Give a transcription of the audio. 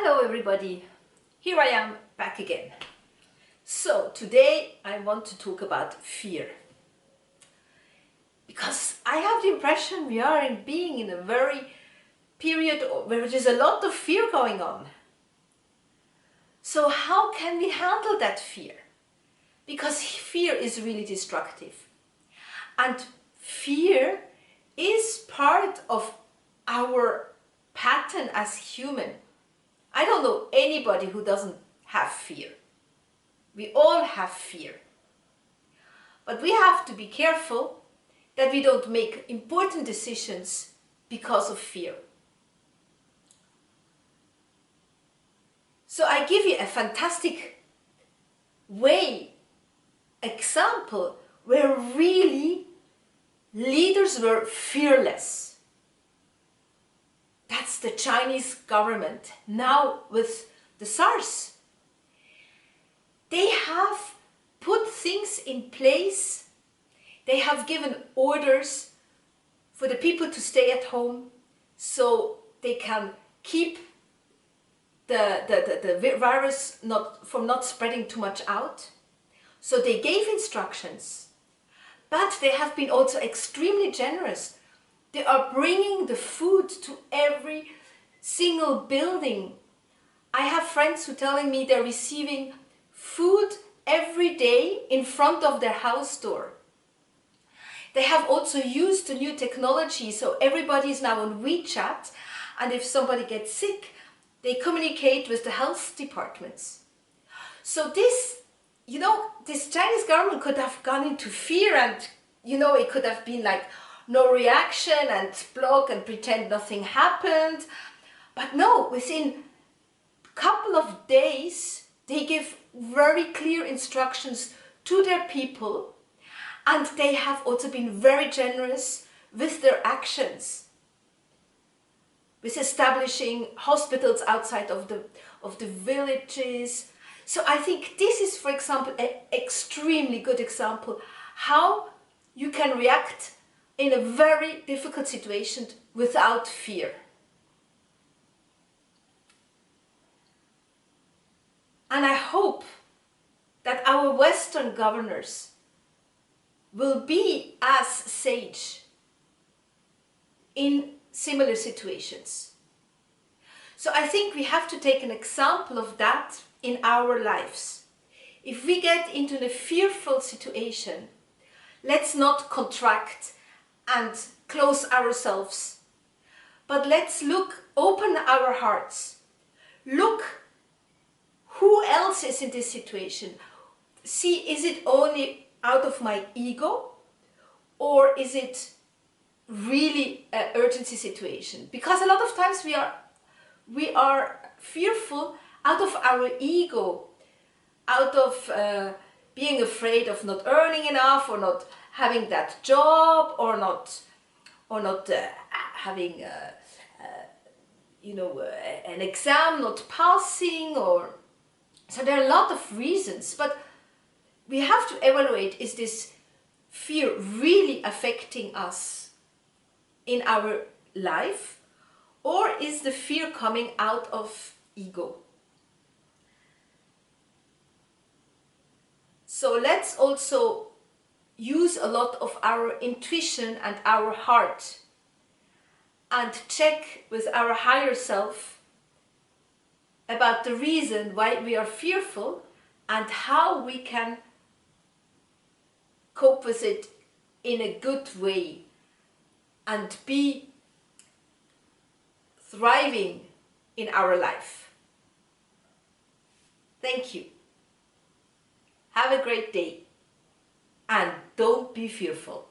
Hello everybody, here I am back again. So today I want to talk about fear. Because I have the impression we are being in a very period where there's a lot of fear going on. So how can we handle that fear? Because fear is really destructive. And fear is part of our pattern as human. I don't know anybody who doesn't have fear. We all have fear. But we have to be careful that we don't make important decisions because of fear. So I give you a fantastic example where really leaders were fearless. That's the Chinese government. Now with the SARS, they have put things in place. They have given orders for the people to stay at home so they can keep the virus from not spreading too much out. So they gave instructions, but they have been also extremely generous. They are bringing the food to every single building. I have friends who are telling me they're receiving food every day in front of their house door. They have also used the new technology, so everybody is now on WeChat, and if somebody gets sick, they communicate with the health departments. So this Chinese government could have gone into fear and, it could have been like, no reaction and block and pretend nothing happened. But no, within a couple of days, they give very clear instructions to their people, and they have also been very generous with their actions, with establishing hospitals outside of the villages. So I think this is, for example, an extremely good example how you can react in a very difficult situation without fear. And I hope that our Western governors will be as sage in similar situations. So I think we have to take an example of that in our lives. If we get into a fearful situation, let's not contract and close ourselves, but let's open our hearts. Look who else is in this situation. See, is it only out of my ego, or is it really an urgency situation? Because a lot of times we are fearful out of our ego, out of being afraid of not earning enough, or not having that job, or not having an exam not passing, or so there are a lot of reasons. But we have to evaluate, is this fear really affecting us in our life, or is the fear coming out of ego? So let's also use a lot of our intuition and our heart and check with our higher self about the reason why we are fearful and how we can cope with it in a good way and be thriving in our life. Thank you. Have a great day. And don't be fearful.